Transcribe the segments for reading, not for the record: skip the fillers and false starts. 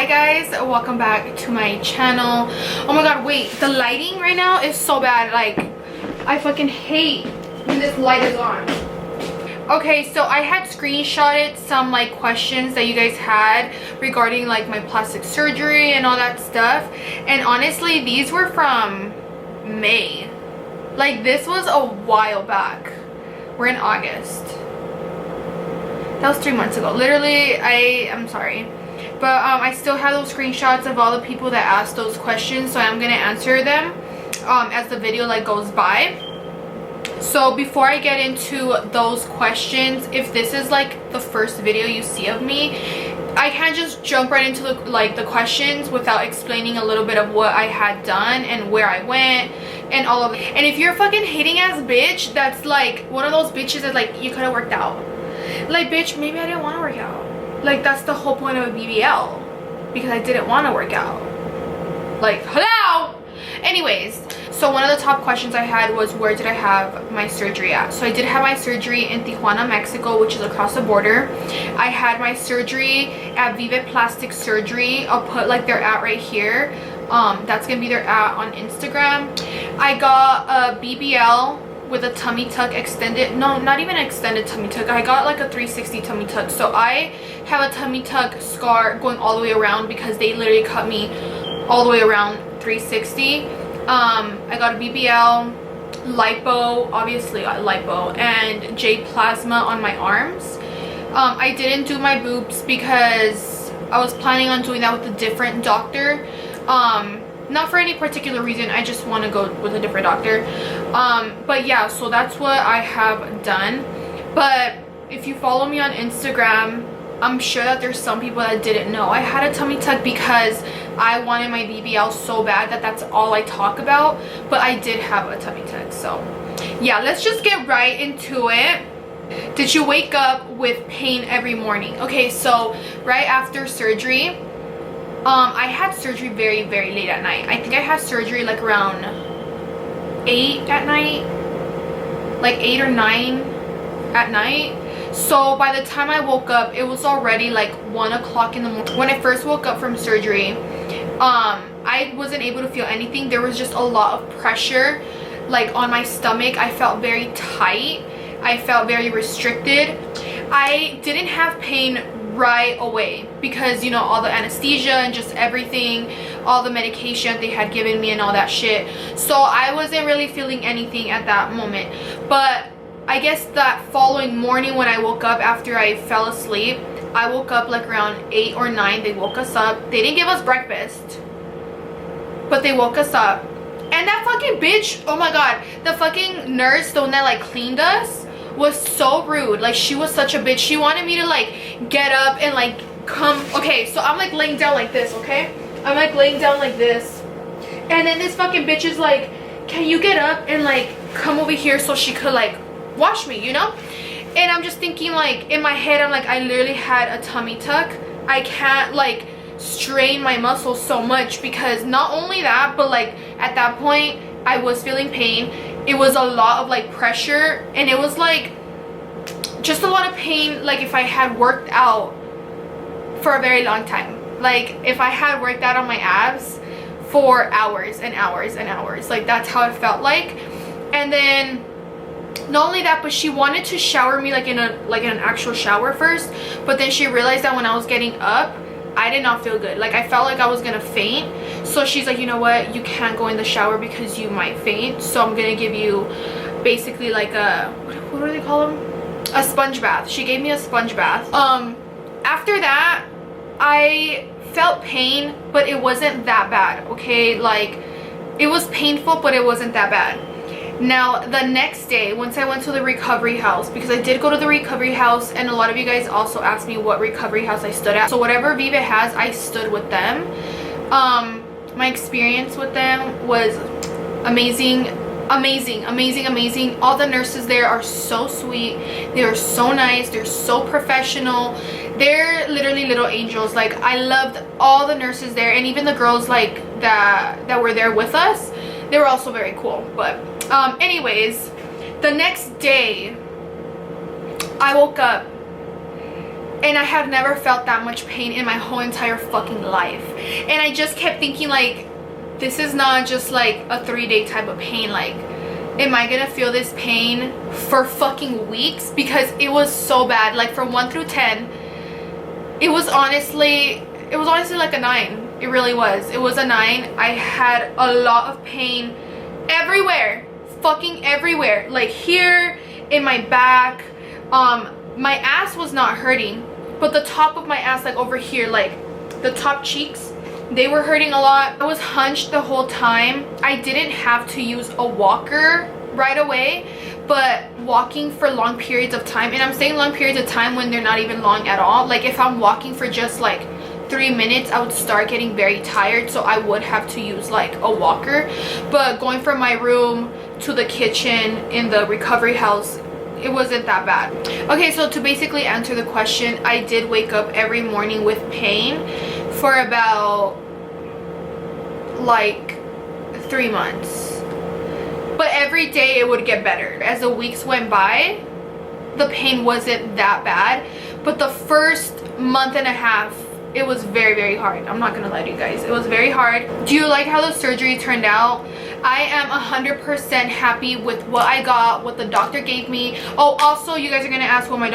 Hi guys, welcome back to my channel. Oh my god, wait, the lighting right now is so bad. Like, I fucking hate when this light is on. Okay, so I had screenshotted some like questions that you guys had regarding like my plastic surgery and all that stuff, and honestly these were from May. Like, this was a while back. We're in August. That was 3 months ago. Literally, I'm sorry, but I still have those screenshots of all the people that asked those questions, so I'm gonna answer them as the video like goes by. So before I get into those questions, if this is like the first video you see of me, I can't just jump right into the questions without explaining a little bit of what I had done and where I went and all of it. And if you're a fucking hating ass bitch that's like one of those bitches that like you could have worked out, like, bitch, maybe I didn't want to work out. Like, that's the whole point of a BBL, because I didn't want to work out. Like, hello. Anyways, so one of the top questions I had was, where did I have my surgery at? So I did have my surgery in Tijuana, Mexico, which is across the border. I had my surgery at Vive Plastic Surgery. I'll put like their ad right here. That's gonna be their ad on Instagram. I got a BBL with a tummy tuck extended, no, not even extended tummy tuck. I got like a 360 tummy tuck. So I have a tummy tuck scar going all the way around because they literally cut me all the way around 360. I got a BBL, lipo, obviously lipo, and J plasma on my arms. I didn't do my boobs because I was planning on doing that with a different doctor. Not for any particular reason, I just want to go with a different doctor. But yeah, so that's what I have done. But if you follow me on Instagram, I'm sure that there's some people that didn't know I had a tummy tuck because I wanted my BBL so bad that that's all I talk about. But I did have a tummy tuck. So yeah, let's just get right into it. Did you wake up with pain every morning? Okay, so right after surgery, I had surgery very late at night. I think I had surgery like around 8 at night, like 8 or 9 at night. So by the time I woke up, it was already like 1 o'clock in the morning. When I first woke up from surgery, I wasn't able to feel anything. There was just a lot of pressure like on my stomach. I felt very tight. I felt very restricted. I didn't have pain right away because, you know, all the anesthesia and just everything, all the medication they had given me and all that shit. So I wasn't really feeling anything at that moment. But I guess that following morning when I woke up after I fell asleep, I woke up like around 8 or 9. They woke us up. They didn't give us breakfast, but they woke us up. And that fucking bitch, oh my god, the fucking nurse, the one that like cleaned us, was so rude. Like, she was such a bitch. She wanted me to like get up and like come. Okay, so I'm like laying down like this, okay? I'm like laying down like this, and then this fucking bitch is like, can you get up and like come over here so she could like wash me, you know? And I'm just thinking, like, in my head, I'm like, I literally had a tummy tuck. I can't like strain my muscles so much, because not only that, but like at that point I was feeling pain. It was a lot of like pressure, and it was like just a lot of pain, like if I had worked out for a very long time. Like if I had worked out on my abs for hours and hours and hours. Like, that's how it felt like. And then not only that, but she wanted to shower me like in an actual shower first, but then she realized that when I was getting up, I did not feel good. Like, I felt like I was gonna faint. So she's like, you know what, you can't go in the shower because you might faint, so I'm gonna give you basically like a, what do they call them, a sponge bath. She gave me a sponge bath. After that, I felt pain, but it wasn't that bad, okay? Like, it was painful, but it wasn't that bad. Now, the next day, once I went to the recovery house, because I did go to the recovery house, and a lot of you guys also asked me what recovery house I stood at. So whatever Vive has, I stood with them. My experience with them was amazing. All the nurses there are so sweet. They are so nice. They're so professional. They're literally little angels. Like, I loved all the nurses there, and even the girls like that were there with us. They were also very cool. But anyways, the next day I woke up and I have never felt that much pain in my whole entire fucking life. And I just kept thinking, like, this is not just like a 3-day type of pain. Like, am I gonna feel this pain for fucking weeks? Because it was so bad. Like, from 1 through 10, it was honestly like a 9. It really was. It was a 9. I had a lot of pain everywhere, fucking everywhere. Like here, in my back. My ass was not hurting, but the top of my ass, like over here, like the top cheeks, they were hurting a lot. I was hunched the whole time. I didn't have to use a walker right away, but walking for long periods of time, and I'm saying long periods of time when they're not even long at all. Like if I'm walking for just like 3 minutes, I would start getting very tired, so I would have to use like a walker. But going from my room to the kitchen in the recovery house, it wasn't that bad. Okay, so to basically answer the question, I did wake up every morning with pain for about like 3 months, but every day it would get better. As the weeks went by, the pain wasn't that bad, but the first month and a half, it was very, very hard. I'm not gonna lie to you guys, it was very hard. Do you like how the surgery turned out? I am 100% happy with what I got, what the doctor gave me. Oh, also, you guys are gonna ask who my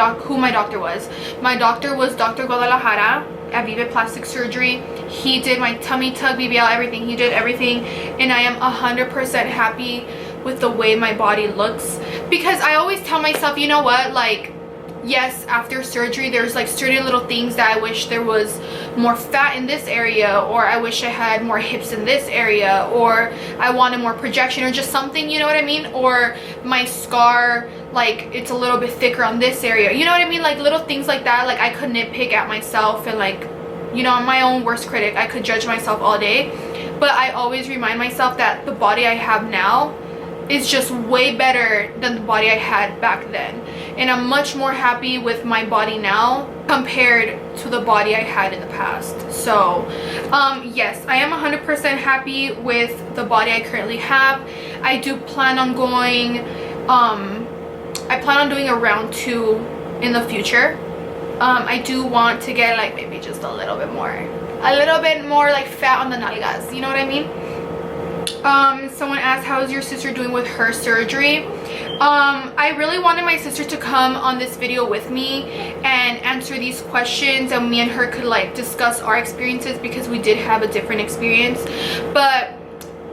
doctor was. My doctor was Dr. Guadalajara at BBL Plastic Surgery. He did my tummy tuck, BBL, everything. He did everything, and I am 100% happy with the way my body looks, because I always tell myself, you know what, like, yes, after surgery there's like certain little things that I wish there was more fat in this area, or I wish I had more hips in this area, or I wanted more projection, or just something, you know what I mean? Or my scar, like it's a little bit thicker on this area, you know what I mean? Like little things like that. Like I could nitpick at myself, and like, you know, I'm my own worst critic. I could judge myself all day, but I always remind myself that the body I have now is just way better than the body I had back then, and I'm much more happy with my body now compared to the body I had in the past. So yes, I am 100% happy with the body I currently have. I do plan on going I plan on doing a round 2 in the future. I do want to get like maybe just a little bit more like fat on the nalgas, you know what I mean? Someone asked, how is your sister doing with her surgery? I really wanted my sister to come on this video with me and answer these questions, and me and her could like discuss our experiences, because we did have a different experience. But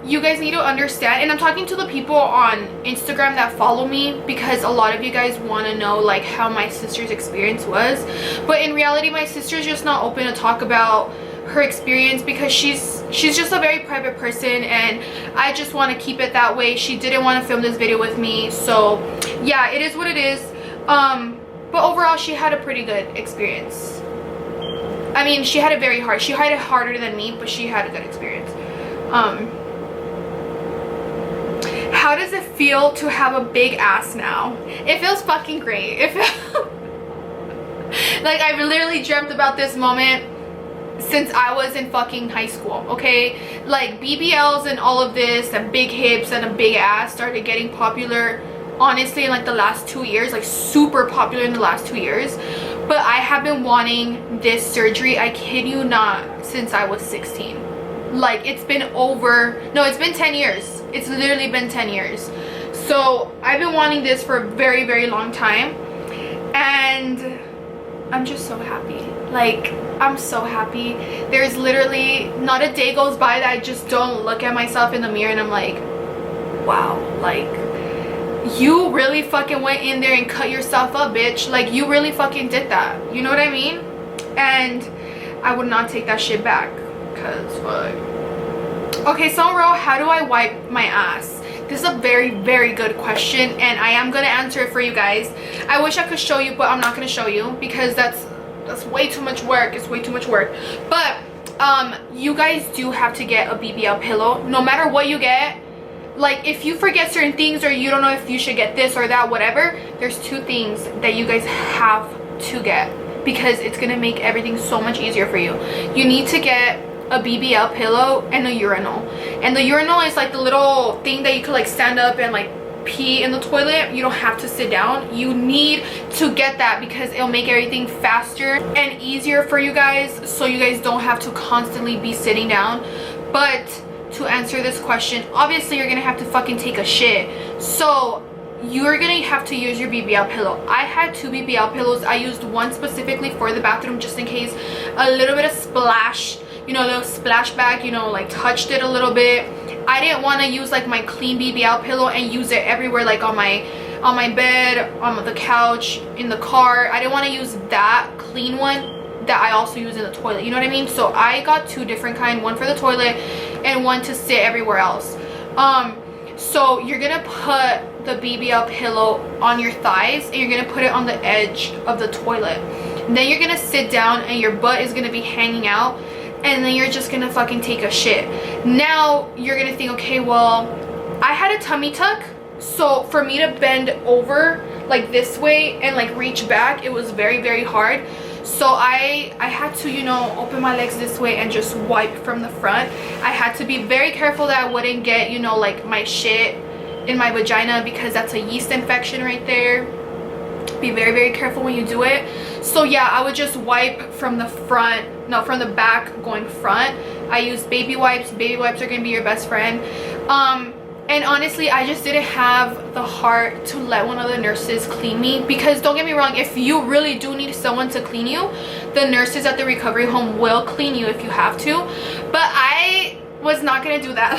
you guys need to understand, and I'm talking to the people on Instagram that follow me, because a lot of you guys want to know like how my sister's experience was, but in reality my sister's just not open to talk about her experience, because she's just a very private person, and I just want to keep it that way. She didn't want to film this video with me, so yeah, it is what it is. But overall she had a pretty good experience. I mean, she had it very hard. She had it harder than me, but she had a good experience. How does it feel to have a big ass now? It feels fucking great. It feels like I've literally dreamt about this moment since I was in fucking high school, okay? Like BBLs and all of this, and big hips and a big ass started getting popular honestly in like the last 2 years, like super popular in the last 2 years. But I have been wanting this surgery, I kid you not, since I was 16. Like it's been it's been 10 years. It's literally been 10 years. So I've been wanting this for a very, very long time, and I'm just so happy. Like, I'm so happy. There's literally not a day goes by that I just don't look at myself in the mirror and I'm like, wow, like you really fucking went in there and cut yourself up, bitch. Like you really fucking did that, you know what I mean? And I would not take that shit back, because fuck. Okay, so how do I wipe my ass? This is a very, very good question, and I am gonna answer it for you guys. I wish I could show you, but I'm not gonna show you, because that's way too much work. It's way too much work. But you guys do have to get a BBL pillow, no matter what you get. Like if you forget certain things, or you don't know if you should get this or that, whatever, there's 2 things that you guys have to get, because it's gonna make everything so much easier for you. You need to get a BBL pillow and a urinal. And the urinal is like the little thing that you could like stand up and like pee in the toilet, you don't have to sit down. You need to get that because it'll make everything faster and easier for you guys, so you guys don't have to constantly be sitting down. But to answer this question, obviously you're gonna have to fucking take a shit, so you're gonna have to use your BBL pillow. I had 2 BBL pillows. I used one specifically for the bathroom just in case a little bit of splash, you know, a little splash bag, you know, like touched it a little bit. I didn't want to use like my clean BBL pillow and use it everywhere, like on my bed, on the couch, in the car. I didn't want to use that clean one that I also use in the toilet, you know what I mean? So I got 2 different kind, one for the toilet and one to sit everywhere else. So you're gonna put the BBL pillow on your thighs and you're gonna put it on the edge of the toilet. Then you're gonna sit down and your butt is gonna be hanging out, and then you're just gonna fucking take a shit. Now you're gonna think, okay, well, I had a tummy tuck, so for me to bend over like this way and like reach back, it was very, very hard. So I had to, you know, open my legs this way and just wipe from the front. I had to be very careful that I wouldn't get, you know, like my shit in my vagina, because that's a yeast infection right there. Be very, very careful when you do it. So yeah, I would just wipe from the front, no, from the back going front. I use baby wipes. Baby wipes are gonna be your best friend. And honestly, I just didn't have the heart to let one of the nurses clean me, because don't get me wrong, if you really do need someone to clean you, the nurses at the recovery home will clean you if you have to. But I was not gonna do that.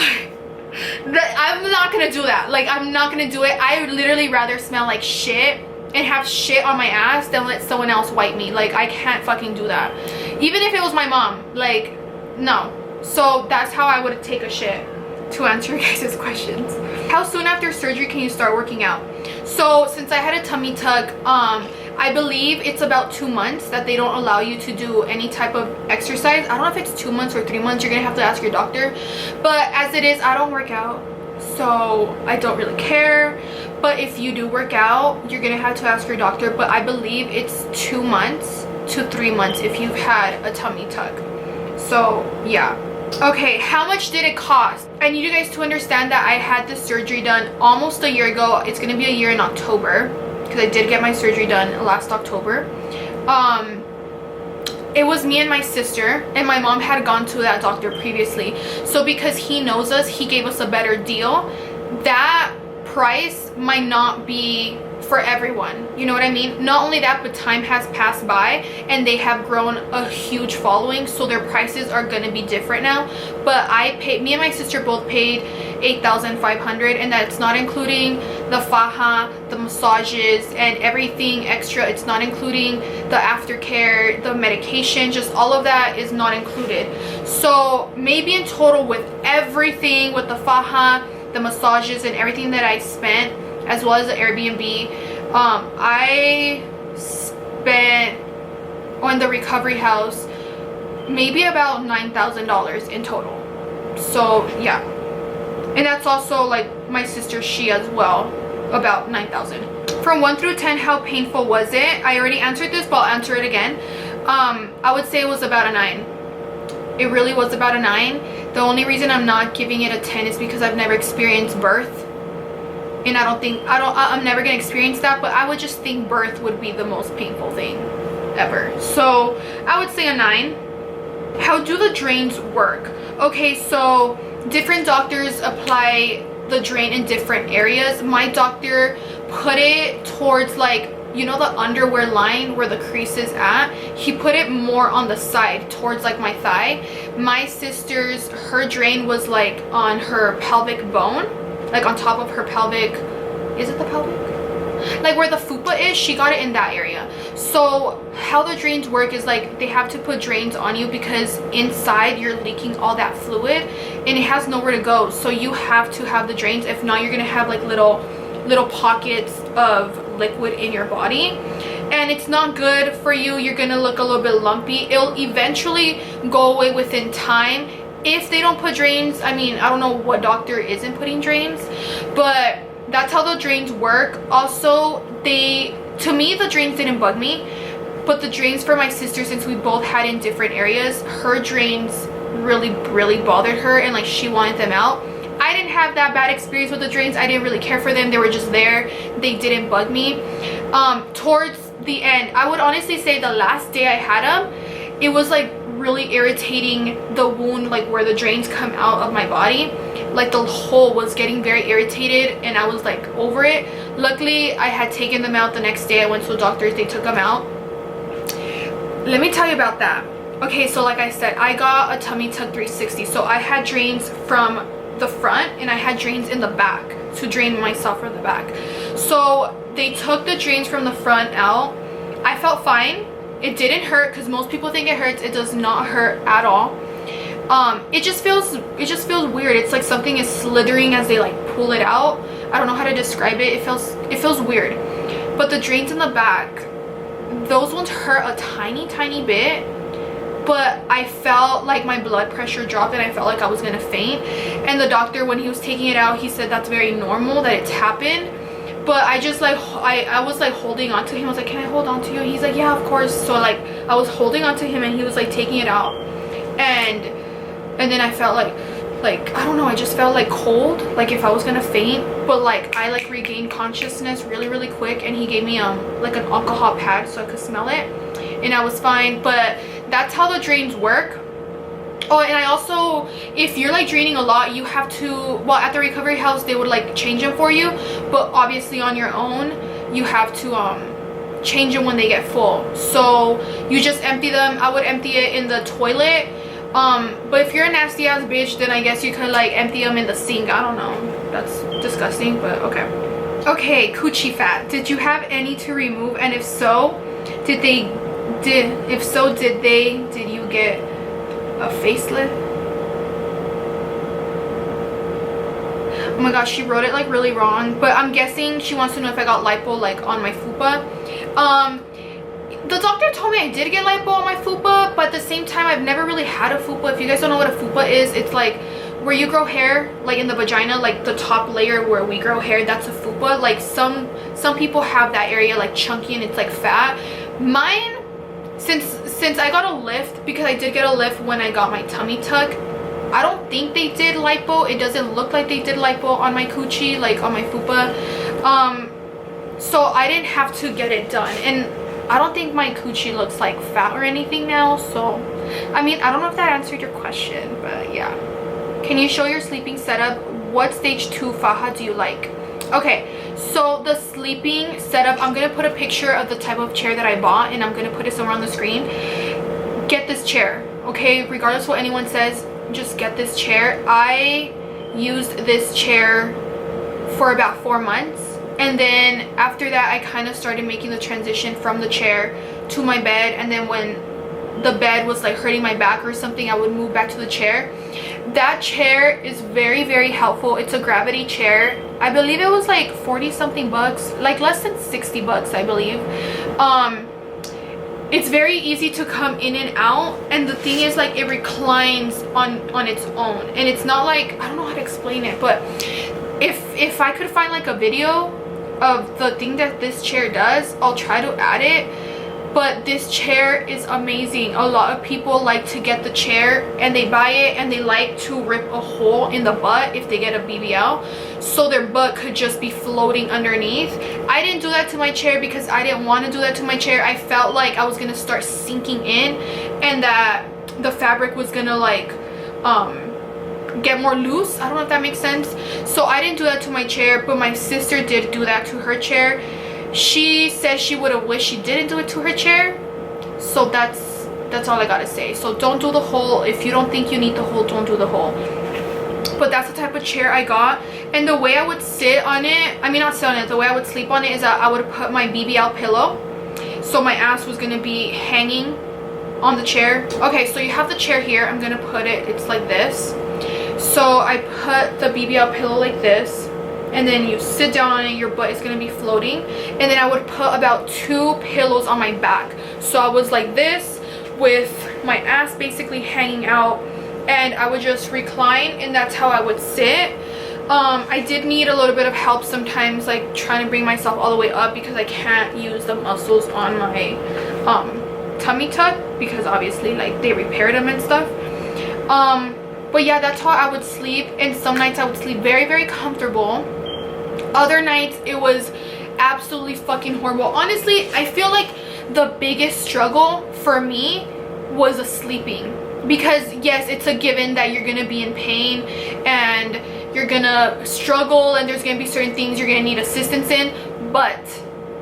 I'm not gonna do that. Like, I'm not gonna do it. I would literally rather smell like shit and have shit on my ass than let someone else wipe me. Like, I can't fucking do that. Even if it was my mom, like, no. So that's how I would take a shit, to answer your guys' questions. How soon after surgery can you start working out? So since I had a tummy tuck, I believe it's about 2 months that they don't allow you to do any type of exercise. I don't know if it's 2 months or 3 months. You're gonna have to ask your doctor. But as it is, I don't work out, so I don't really care. But if you do work out, you're gonna have to ask your doctor. But I believe it's 2 months to 3 months if you've had a tummy tuck. So yeah. Okay, how much did it cost? I need you guys to understand that I had this surgery done almost a year ago. It's gonna be a year in October, because I did get my surgery done last October. It was me and my sister, and my mom had gone to that doctor previously. So because he knows us, he gave us a better deal. That price might not be for everyone, you know what I mean? Not only that, but time has passed by and they have grown a huge following, so their prices are gonna be different now. But me and my sister both paid $8,500, and that's not including the faja, the massages, and everything extra. It's not including the aftercare, the medication, just all of that is not included. So maybe in total, with everything, with the faja, the massages, and everything that I spent, as well as the Airbnb, I spent on the recovery house maybe about $9,000 in total. So yeah, and that's also like my sister, she as well, about $9,000. From 1 through 10, how painful was it? I already answered this, but I'll answer it again. I would say it was about a 9. It really was about a 9. The only reason I'm not giving it a 10 is because I've never experienced birth, and I'm never gonna experience that. But I would just think birth would be the most painful thing ever. So I would say a 9. How do the drains work? Okay, so different doctors apply the drain in different areas. My doctor put it towards, like, you know, the underwear line where the crease is at. He put it more on the side towards like my thigh. My sister's, her drain was like on her pelvic bone, like on top of her pelvic, is it the pelvic? Like where the fupa is, she got it in that area. So how the drains work is like they have to put drains on you because inside you're leaking all that fluid and it has nowhere to go. So you have to have the drains. If not, you're gonna have like little pockets of liquid in your body, and it's not good for you. You're gonna look a little bit lumpy. It'll eventually go away within time if they don't put drains. I mean, I don't know what doctor isn't putting drains, but that's how the drains work. Also, to me, the drains didn't bug me, but the drains for my sister, since we both had in different areas, her drains really bothered her and like she wanted them out. I I didn't have that bad experience with the drains. I didn't really care for them. They were just there. They didn't bug me. Towards the end, I would honestly say the last day I had them, it was like really irritating, the wound, like where the drains come out of my body. Like the hole was getting very irritated and I was like over it. Luckily I had taken them out the next day. I went to the doctor, they took them out. Let me tell you about that. Okay, so like I said, I got a tummy tuck 360. So I had drains from the front and I had drains in the back to drain myself from the back. So they took the drains from the front out. I felt fine. It didn't hurt because most people think it hurts. It does not hurt at all. It just feels weird. It's like something is slithering as they like pull it out. I don't know how to describe it. It feels weird. But the drains in the back, those ones hurt a tiny bit. But I felt like my blood pressure dropped and I felt like I was gonna faint. And the doctor, when he was taking it out, he said that's very normal that it's happened. But I just like I was like holding on to him. I was like, can I hold on to you? And he's like, yeah, of course. So like I was holding on to him and he was like taking it out. And then I felt like I don't know, I just felt like cold, like if I was gonna faint. But like I like regained consciousness really quick, and he gave me like an alcohol pad so I could smell it, and I was fine. But that's how the drains work. Oh, and I also, if you're like draining a lot, you have to, well, at the recovery house they would like change them for you, but obviously on your own you have to change them when they get full. So you just empty them. I would empty it in the toilet. But if you're a nasty ass bitch, then I guess you could like empty them in the sink. I don't know, that's disgusting, but okay. Okay, coochie fat, did you have any to remove, and if so, did you get a facelift? Oh my gosh, she wrote it like really wrong, but I'm guessing she wants to know if I got lipo like on my fupa. The doctor told me I did get lipo on my fupa, but at the same time I've never really had a fupa. If you guys don't know what a fupa is, it's like where you grow hair, like in the vagina, like the top layer where we grow hair, that's a fupa. Like some people have that area like chunky and it's like fat. Mine, since I got a lift, because I did get a lift when I got my tummy tuck, I don't think they did lipo. It doesn't look like they did lipo on my coochie, like on my fupa. So I didn't have to get it done, and I don't think my coochie looks like fat or anything now. So I mean, I don't know if that answered your question, but yeah. Can you show your sleeping setup? What stage 2 faja do you like? Okay, so the sleeping setup, I'm gonna put a picture of the type of chair that I bought, and I'm gonna put it somewhere on the screen. Get this chair, okay? Regardless what anyone says, just get this chair. I used this chair for about 4 months, and then after that I kind of started making the transition from the chair to my bed, and then when the bed was like hurting my back or something, I would move back to the chair. That chair is very helpful. It's a gravity chair. I believe it was like 40 something bucks, like less than 60 bucks I believe. It's very easy to come in and out, and the thing is like it reclines on its own, and it's not like, I don't know how to explain it, but if I could find like a video of the thing that this chair does, I'll try to add it. But this chair is amazing. A lot of people like to get the chair and they buy it and they like to rip a hole in the butt if they get a BBL, so their butt could just be floating underneath. I didn't do that to my chair because I didn't want to do that to my chair. I felt like I was gonna start sinking in and that the fabric was gonna like get more loose. I don't know if that makes sense. So I didn't do that to my chair, but my sister did do that to her chair. She said she would have wished she didn't do it to her chair. So that's all I gotta say. So don't do the hole. If you don't think you need the hole, don't do the hole. But that's the type of chair I got, and the way I would sit on it, I mean not sit on it, the way I would sleep on it is that I would put my BBL pillow, so my ass was gonna be hanging on the chair. Okay, so you have the chair here. I'm gonna put it, it's like this. So I put the BBL pillow like this, and then you sit down on it, your butt is gonna be floating, and then I would put about 2 pillows on my back. So I was like this with my ass basically hanging out, and I would just recline, and that's how I would sit. I did need a little bit of help sometimes, like trying to bring myself all the way up, because I can't use the muscles on my tummy tuck, because obviously like they repaired them and stuff. But yeah, that's how I would sleep. And some nights I would sleep very, very comfortable. Other nights it was absolutely fucking horrible. Honestly, I feel like the biggest struggle for me was the sleeping, because yes, it's a given that you're gonna be in pain and you're gonna struggle and there's gonna be certain things you're gonna need assistance in, but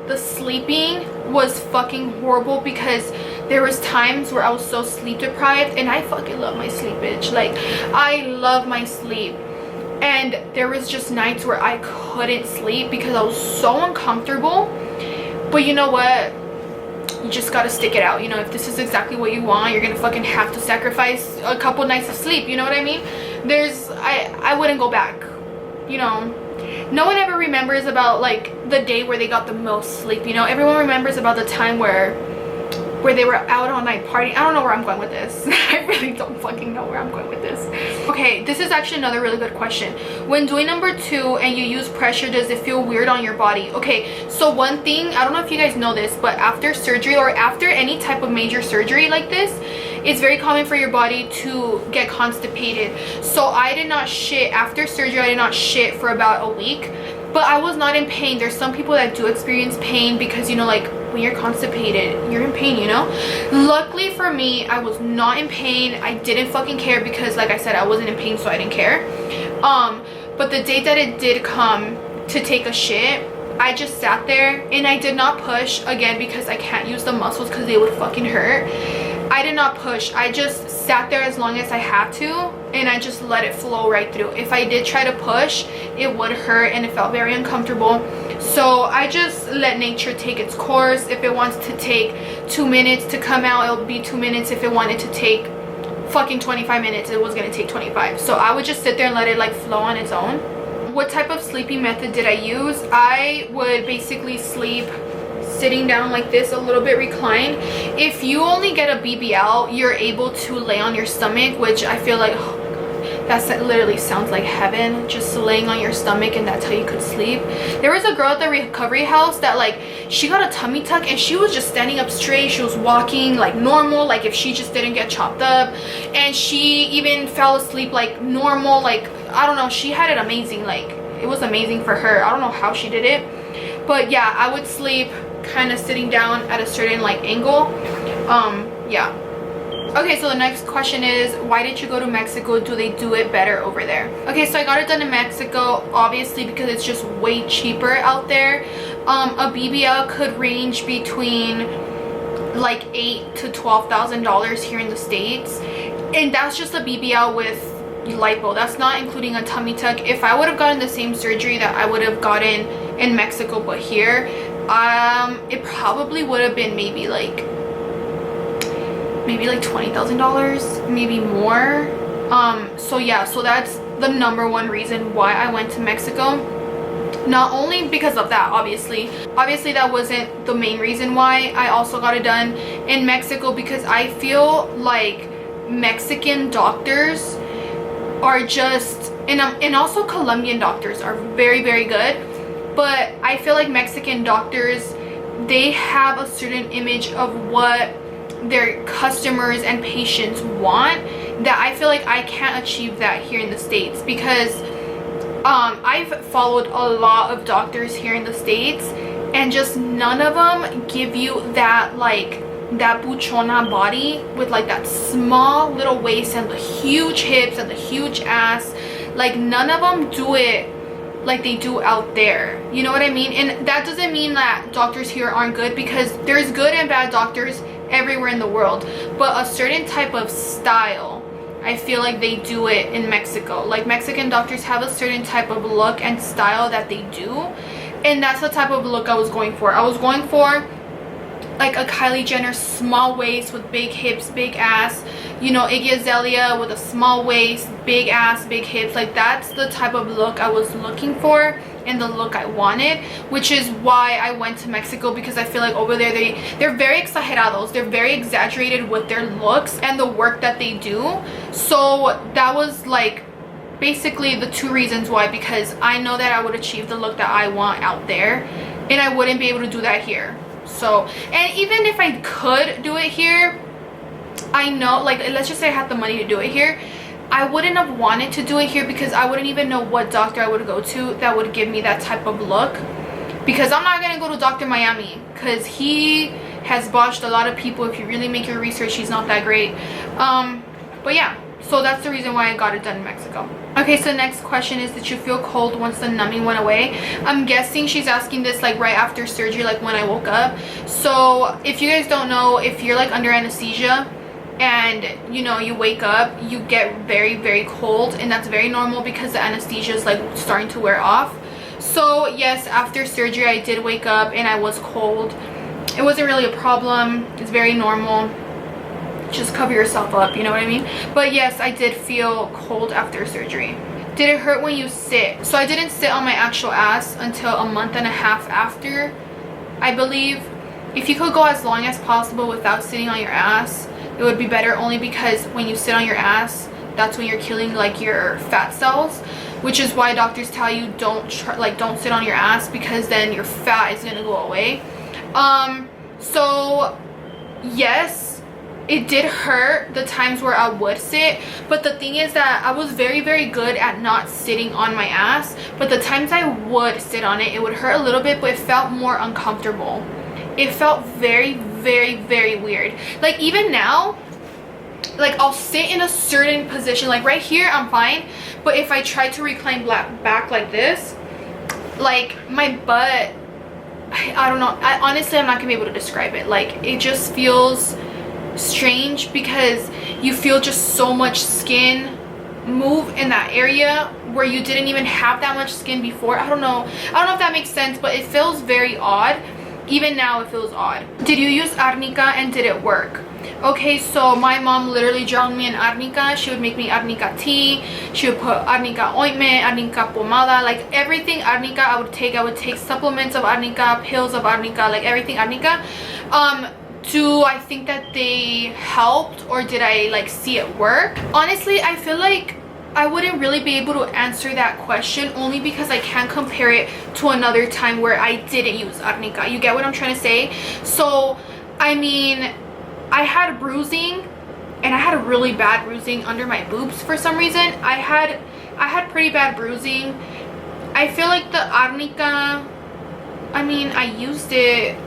the sleeping was fucking horrible, because there was times where I was so sleep deprived, and I fucking love my sleep, bitch. Like, I love my sleep. And there was just nights where I couldn't sleep because I was so uncomfortable. But you know what? You just gotta stick it out. You know, if this is exactly what you want, you're gonna fucking have to sacrifice a couple nights of sleep. You know what I mean? I wouldn't go back. You know, no one ever remembers about like the day where they got the most sleep. You know, everyone remembers about the time where they were out all night partying. I don't know where I'm going with this. I really don't fucking know where I'm going with this. Okay, this is actually another really good question. When doing number 2 and you use pressure, does it feel weird on your body? Okay, so one thing, I don't know if you guys know this, but after surgery or after any type of major surgery like this, it's very common for your body to get constipated. So I did not shit after surgery. I did not shit for about a week, but I was not in pain. There's some people that do experience pain because, you know, like when you're constipated, you're in pain, you know. Luckily for me, I was not in pain. I didn't fucking care because, like I said, I wasn't in pain, so I didn't care. But the day that it did come to take a shit, I just sat there and I did not push, again because I can't use the muscles because they would fucking hurt. I did not push. I just sat there as long as I had to, and I just let it flow right through. If I did try to push, it would hurt and it felt very uncomfortable. So I just let nature take its course. If it wants to take 2 minutes to come out, it'll be 2 minutes. If it wanted to take fucking 25 minutes, it was gonna take 25. So I would just sit there and let it like flow on its own. What type of sleeping method did I use? I would basically sleep sitting down like this, a little bit reclined. If you only get a BBL, you're able to lay on your stomach, which I feel like, oh my god, that literally sounds like heaven, just laying on your stomach, and that's how you could sleep. There was a girl at the recovery house that like, she got a tummy tuck and she was just standing up straight. She was walking like normal, like if she just didn't get chopped up, and she even fell asleep like normal. Like, I don't know, she had it amazing. Like, it was amazing for her. I don't know how she did it, but yeah, I would sleep kind of sitting down at a certain like angle. Yeah. Okay, so the next question is, why did you go to Mexico? Do they do it better over there? Okay, so I got it done in Mexico, obviously, because it's just way cheaper out there. A BBL could range between like $8,000 to $12,000 here in the States, and that's just a BBL with lipo. That's not including a tummy tuck. If I would have gotten the same surgery that I would have gotten in Mexico but here, it probably would have been maybe like $20,000, maybe more. So yeah, so that's the number one reason why I went to Mexico. Not only because of that, obviously that wasn't the main reason why. I also got it done in Mexico because I feel like Mexican doctors are just, and also Colombian doctors are very, very good. But I feel like Mexican doctors, they have a certain image of what their customers and patients want that I feel like I can't achieve that here in the States, because I've followed a lot of doctors here in the States, and just none of them give you that like that buchona body with like that small little waist and the huge hips and the huge ass. Like, none of them do it like they do out there, you know what I mean? And that doesn't mean that doctors here aren't good, because there's good and bad doctors everywhere in the world, but a certain type of style, I feel like they do it in Mexico. Like, Mexican doctors have a certain type of look and style that they do, and that's the type of look I was going for. I was going for like a Kylie Jenner small waist with big hips, big ass, you know, Iggy Azalea with a small waist, big ass, big hips. Like, that's the type of look I was looking for and the look I wanted, which is why I went to Mexico, because I feel like over there they're very exagerados. They're very exaggerated with their looks and the work that they do. So that was like basically the two reasons why, because I know that I would achieve the look that I want out there, and I wouldn't be able to do that here. So, and even if I could do it here, I know, like, let's just say I had the money to do it here, I wouldn't have wanted to do it here because I wouldn't even know what doctor I would go to that would give me that type of look. Because I'm not gonna go to Dr. Miami because he has botched a lot of people. If you really make your research, he's not that great. But yeah, so that's the reason why I got it done in Mexico. Okay, so next question is, did you feel cold once the numbing went away? I'm guessing she's asking this like right after surgery, like when I woke up. So if you guys don't know, if you're like under anesthesia and you know you wake up, you get very, very cold, and that's very normal because the anesthesia is like starting to wear off. So yes, after surgery I did wake up and I was cold. It wasn't really a problem. It's very normal. Just cover yourself up, you know what I mean? But yes, I did feel cold after surgery. Did it hurt when you sit? So I didn't sit on my actual ass until a month and a half after, I believe. If you could go as long as possible without sitting on your ass, it would be better, only because when you sit on your ass, that's when you're killing like your fat cells, which is why doctors tell you don't sit on your ass, because then your fat is gonna go away. So yes, it did hurt the times where I would sit, but the thing is that I was very, very good at not sitting on my ass. But the times I would sit on it, it would hurt a little bit, but it felt more uncomfortable. It felt very, very, very weird. Like even now, like I'll sit in a certain position, like right here I'm fine, but if I try to recline back like this, like my butt, I don't know, honestly I'm not gonna be able to describe it. Like it just feels strange because you feel just so much skin move in that area where you didn't even have that much skin before. I don't know if that makes sense, but it feels very odd. Even now it feels odd. Did you use arnica and did it work? Okay, so my mom literally drowned me in arnica. She would make me arnica tea, she would put arnica ointment, arnica pomada, like everything arnica I would take. I would take supplements of arnica, pills of arnica, like everything arnica. Do I think that they helped, or did I like see it work? Honestly, I feel like I wouldn't really be able to answer that question, only because I can't compare it to another time where I didn't use arnica. You get what I'm trying to say? So I mean, I had bruising, and I had a really bad bruising under my boobs for some reason. I had pretty bad bruising. I feel like the arnica, I mean, I used it.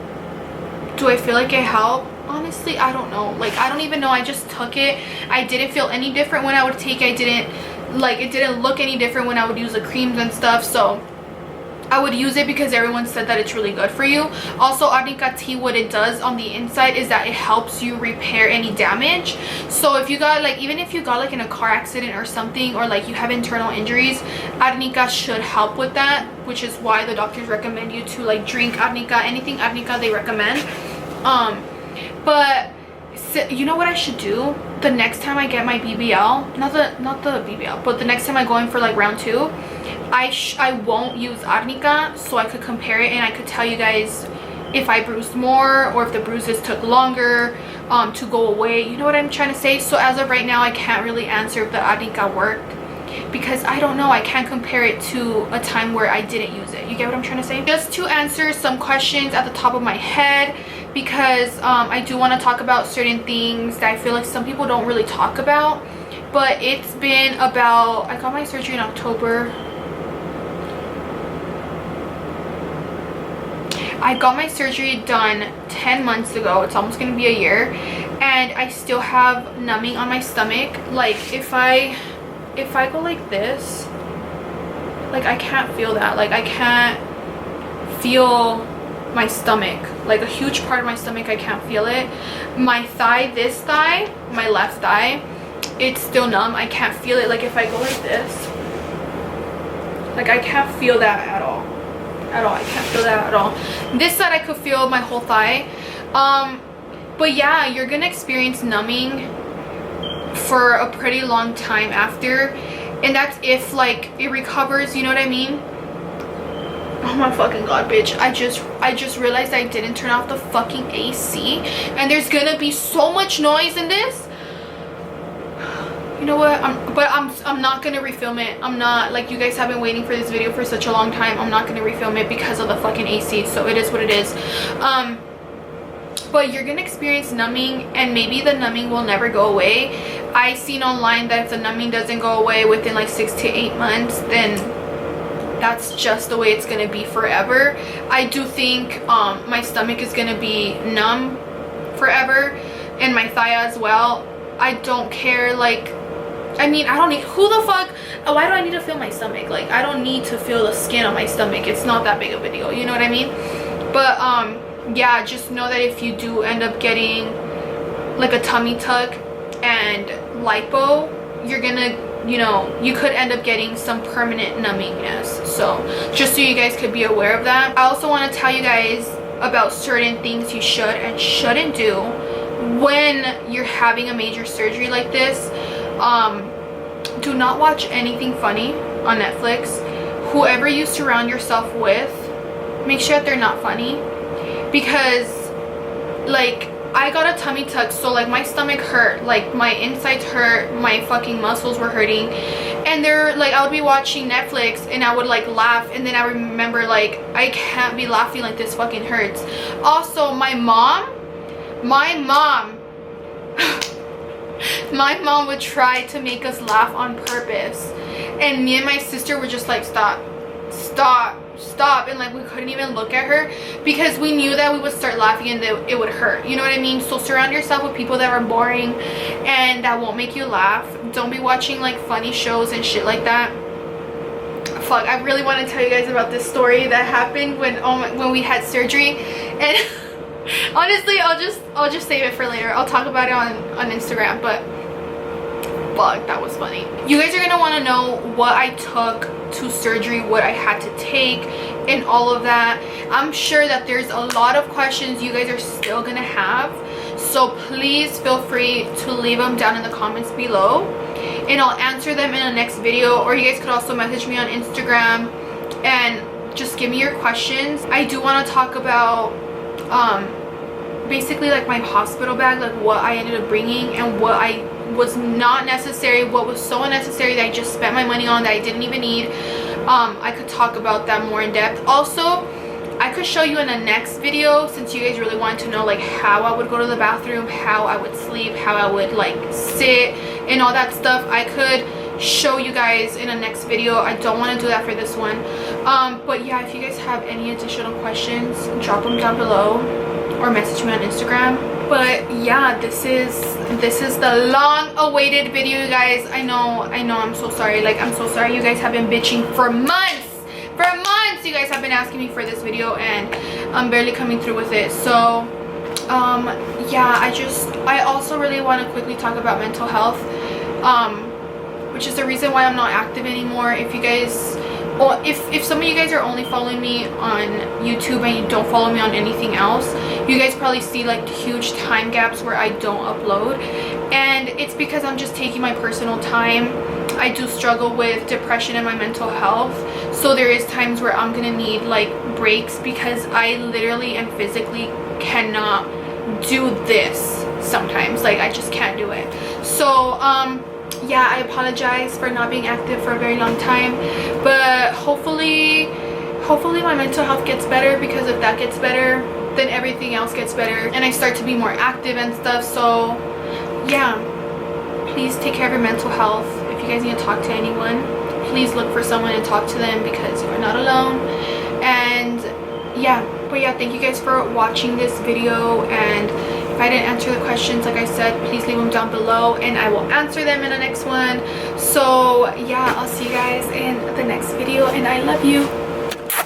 Do I feel like it helped? Honestly, I don't know. Like I don't even know. I just took it. I didn't feel any different when I would take it. It didn't look any different when I would use the creams and stuff. So I would use it because everyone said that it's really good for you. Also, arnica tea, what it does on the inside is that it helps you repair any damage. So if you got like, even if you got like in a car accident or something, or like you have internal injuries, arnica should help with that, which is why the doctors recommend you to like drink arnica. Anything arnica they recommend. But you know what I should do? The next time I get my BBL, not the BBL, but the next time I go in for like round 2, I won't use arnica, so I could compare it and I could tell you guys if I bruised more or if the bruises took longer to go away. You know what I'm trying to say? So as of right now, I can't really answer if the arnica worked, because I don't know. I can't compare it to a time where I didn't use it. You get what I'm trying to say? Just to answer some questions at the top of my head, because I do want to talk about certain things that I feel like some people don't really talk about. But it's been about, I got my surgery in October. I got my surgery done 10 months ago. It's almost gonna be a year, and I still have numbing on my stomach. Like if I go like this, like I can't feel that. Like I can't feel my stomach, like a huge part of my stomach. I can't feel it. My thigh, this thigh, my left thigh, it's still numb. I can't feel it. Like if I go like this, like I can't feel that at all. I can't feel that at all. This side I could feel my whole thigh. But yeah, you're gonna experience numbing for a pretty long time after, and that's if like it recovers, you know what I mean? Oh my fucking god, bitch, I just realized I didn't turn off the fucking AC, and there's gonna be so much noise in this. You know what, I'm not gonna refilm it. I'm not, like, you guys have been waiting for this video for such a long time. I'm not gonna refilm it because of the fucking AC, so it is what it is. But you're gonna experience numbing, and maybe the numbing will never go away. I seen online that if the numbing doesn't go away within like 6 to 8 months, then that's just the way it's gonna be forever. I do think my stomach is gonna be numb forever, and my thigh as well. I don't care, like, I mean, I don't need, who the fuck, why do I need to feel my stomach? Like, I don't need to feel the skin on my stomach. It's not that big of a deal, you know what I mean? But yeah, just know that if you do end up getting like a tummy tuck and lipo, you're gonna, you know, you could end up getting some permanent numbingness. So just so you guys could be aware of that. I also want to tell you guys about certain things you should and shouldn't do when you're having a major surgery like this. Do not watch anything funny on Netflix. Whoever you surround yourself with, make sure that they're not funny, because like I got a tummy tuck, so like my stomach hurt, like my insides hurt, my fucking muscles were hurting, and they're like, I would be watching Netflix and I would like laugh, and then I remember like I can't be laughing, like this fucking hurts. Also, my mom my mom would try to make us laugh on purpose, and me and my sister were just like, stop, and like we couldn't even look at her because we knew that we would start laughing and that it would hurt, you know what I mean? So surround yourself with people that are boring and that won't make you laugh. Don't be watching like funny shows and shit like that. Fuck, I really want to tell you guys about this story that happened when we had surgery, and honestly I'll just save it for later. I'll talk about it on Instagram, but fuck, that was funny. You guys are gonna want to know what I took to surgery, what I had to take, and all of that. I'm sure that there's a lot of questions you guys are still gonna have, so please feel free to leave them down in the comments below and I'll answer them in the next video. Or you guys could also message me on Instagram and just give me your questions. I do want to talk about basically like my hospital bag, like what I ended up bringing and what I was not necessary, what was so unnecessary that I just spent my money on that I didn't even need. I could talk about that more in depth. Also, I could show you in the next video, since you guys really wanted to know like how I would go to the bathroom, how I would sleep, how I would like sit and all that stuff. I could show you guys in the next video. I don't want to do that for this one. But yeah, if you guys have any additional questions, drop them down below or message me on Instagram. But yeah, this is the long awaited video, you guys. I know I'm so sorry. Like, I'm so sorry. You guys have been bitching for months. You guys have been asking me for this video and I'm barely coming through with it. So yeah, I also really want to quickly talk about mental health, which is the reason why I'm not active anymore. If you guys, well, if some of you guys are only following me on YouTube and you don't follow me on anything else, you guys probably see like huge time gaps where I don't upload, and it's because I'm just taking my personal time. I do struggle with depression and my mental health, so there is times where I'm gonna need like breaks because I literally and physically cannot do this sometimes. Like, I just can't do it. So yeah, I apologize for not being active for a very long time, but hopefully my mental health gets better, because if that gets better, then everything else gets better and I start to be more active and stuff. So yeah, please take care of your mental health. If you guys need to talk to anyone, please look for someone and talk to them, because you are not alone. And yeah, but yeah, thank you guys for watching this video, and if I didn't answer the questions, like I said, please leave them down below and I will answer them in the next one. So yeah, I'll see you guys in the next video and I love you.